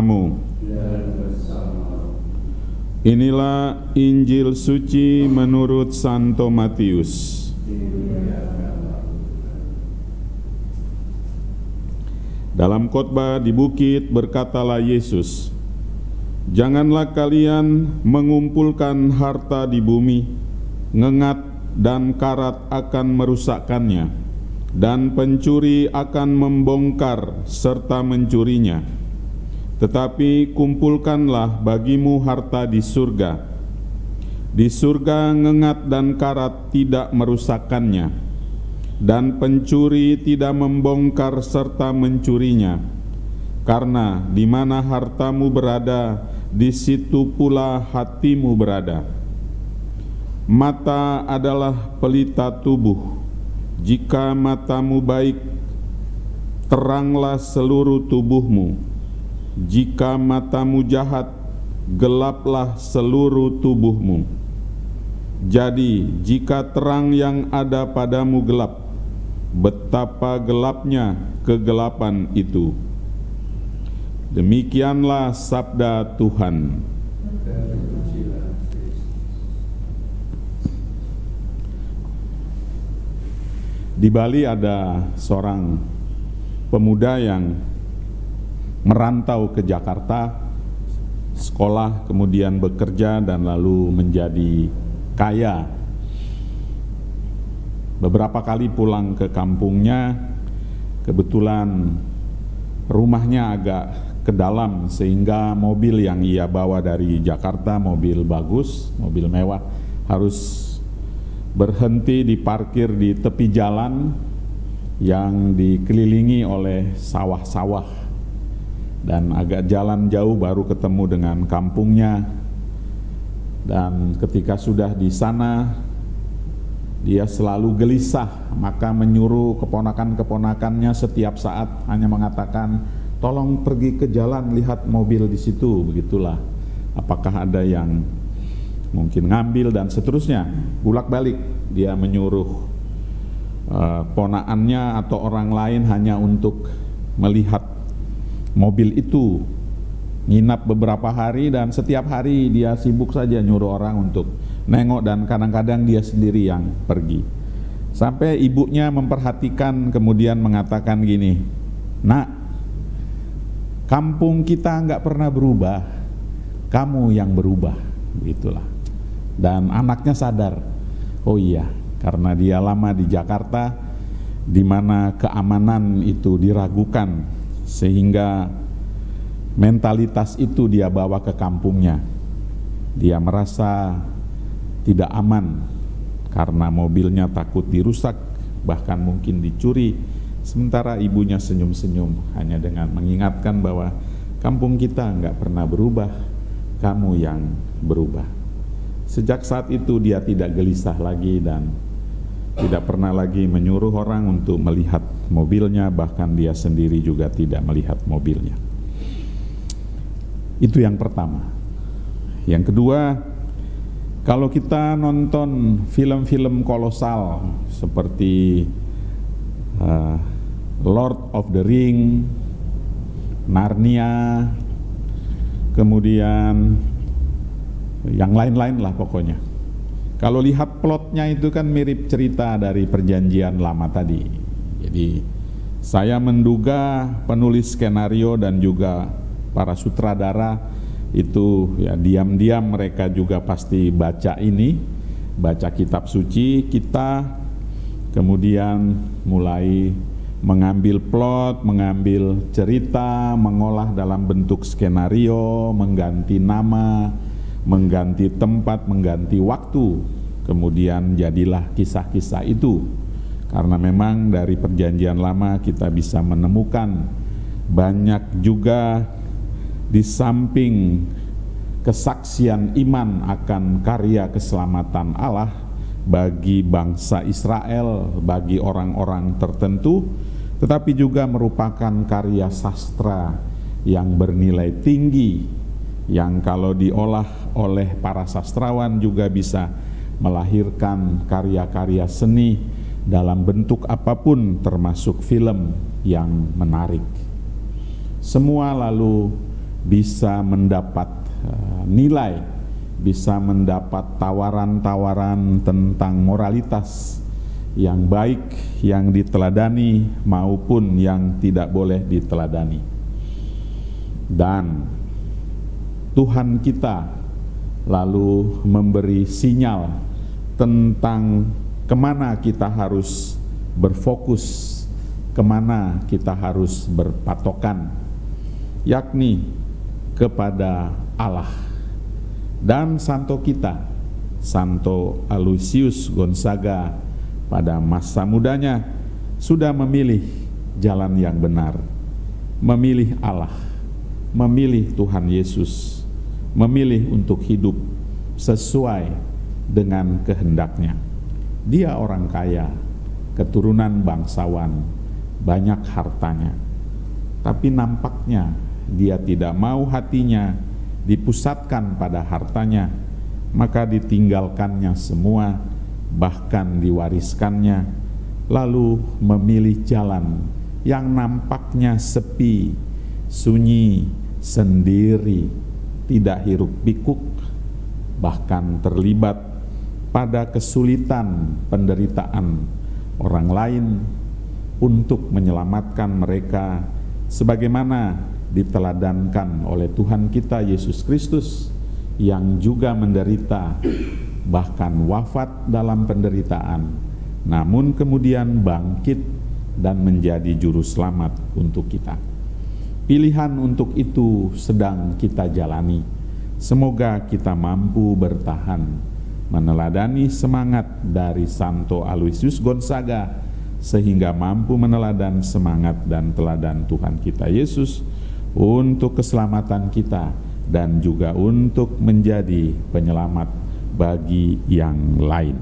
bersamamu. Inilah Injil suci menurut Santo Matius. Dalam khotbah di bukit berkatalah Yesus, "Janganlah kalian mengumpulkan harta di bumi, ngengat dan karat akan merusakkannya, dan pencuri akan membongkar serta mencurinya. Tetapi kumpulkanlah bagimu harta di surga. Di surga ngengat dan karat tidak merusakkannya, dan pencuri tidak membongkar serta mencurinya. Karena di mana hartamu berada, di situ pula hatimu berada. Mata adalah pelita tubuh. Jika matamu baik, teranglah seluruh tubuhmu. Jika matamu jahat, gelaplah seluruh tubuhmu. Jadi, jika terang yang ada padamu gelap, betapa gelapnya kegelapan itu." Demikianlah sabda Tuhan. Di Bali ada seorang pemuda yang merantau ke Jakarta, sekolah, kemudian bekerja, dan lalu menjadi kaya. Beberapa kali pulang ke kampungnya, kebetulan rumahnya agak ke dalam, sehingga mobil yang ia bawa dari Jakarta, mobil bagus, mobil mewah, harus berhenti diparkir di tepi jalan yang dikelilingi oleh sawah-sawah, dan agak jalan jauh baru ketemu dengan kampungnya. Dan ketika sudah di sana, dia selalu gelisah, maka menyuruh keponakan-keponakannya setiap saat hanya mengatakan, "Tolong pergi ke jalan, lihat mobil di situ." Begitulah, apakah ada yang mungkin ngambil, dan seterusnya. Bolak-balik dia menyuruh ponakannya atau orang lain hanya untuk melihat mobil itu. Nginap beberapa hari, dan setiap hari dia sibuk saja nyuruh orang untuk nengok, dan kadang-kadang dia sendiri yang pergi. Sampai ibunya memperhatikan, kemudian mengatakan gini, "Nak, kampung kita nggak pernah berubah, kamu yang berubah." Begitulah. Dan anaknya sadar, oh iya, karena dia lama di Jakarta, di mana keamanan itu diragukan, sehingga mentalitas itu dia bawa ke kampungnya. Dia merasa tidak aman karena mobilnya takut dirusak, bahkan mungkin dicuri. Sementara ibunya senyum-senyum hanya dengan mengingatkan bahwa kampung kita nggak pernah berubah, kamu yang berubah. Sejak saat itu dia tidak gelisah lagi dan tidak pernah lagi menyuruh orang untuk melihat mobilnya, bahkan dia sendiri juga tidak melihat mobilnya. Itu yang pertama. Yang kedua, kalau kita nonton film-film kolosal seperti Lord of the Ring, Narnia, kemudian yang lain-lain lah pokoknya. Kalau lihat plotnya itu kan mirip cerita dari Perjanjian Lama tadi. Jadi saya menduga penulis skenario dan juga para sutradara itu ya diam-diam mereka juga pasti baca ini, baca kitab suci kita, kemudian mulai mengambil plot, mengambil cerita, mengolah dalam bentuk skenario, mengganti nama, mengganti tempat, mengganti waktu, kemudian jadilah kisah-kisah itu. Karena memang dari Perjanjian Lama kita bisa menemukan banyak juga di samping kesaksian iman akan karya keselamatan Allah bagi bangsa Israel, bagi orang-orang tertentu, tetapi juga merupakan karya sastra yang bernilai tinggi, yang kalau diolah oleh para sastrawan juga bisa melahirkan karya-karya seni dalam bentuk apapun, termasuk film yang menarik. Semua lalu bisa mendapat nilai, bisa mendapat tawaran-tawaran tentang moralitas yang baik, yang diteladani maupun yang tidak boleh diteladani. Dan Tuhan kita lalu memberi sinyal tentang kemana kita harus berfokus, kemana kita harus berpatokan, yakni kepada Allah. Dan santo kita, Santo Aloysius Gonzaga, pada masa mudanya sudah memilih jalan yang benar, memilih Allah, memilih Tuhan Yesus, memilih untuk hidup sesuai dengan kehendaknya. Dia orang kaya, keturunan bangsawan, banyak hartanya, tapi nampaknya dia tidak mau hatinya dipusatkan pada hartanya, maka ditinggalkannya semua, bahkan diwariskannya, lalu memilih jalan yang nampaknya sepi, sunyi, sendiri, tidak hiruk pikuk, bahkan terlibat pada kesulitan penderitaan orang lain untuk menyelamatkan mereka, sebagaimana diteladankan oleh Tuhan kita Yesus Kristus yang juga menderita, bahkan wafat dalam penderitaan, namun kemudian bangkit dan menjadi juru selamat untuk kita. Pilihan untuk itu sedang kita jalani. Semoga kita mampu bertahan, meneladani semangat dari Santo Aloysius Gonzaga, sehingga mampu meneladan semangat dan teladan Tuhan kita Yesus untuk keselamatan kita dan juga untuk menjadi penyelamat bagi yang lain.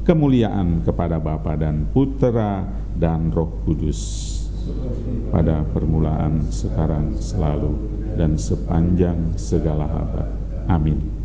Kemuliaan kepada Bapa dan Putera dan Roh Kudus, pada permulaan, sekarang, selalu, dan sepanjang segala abad. Amin.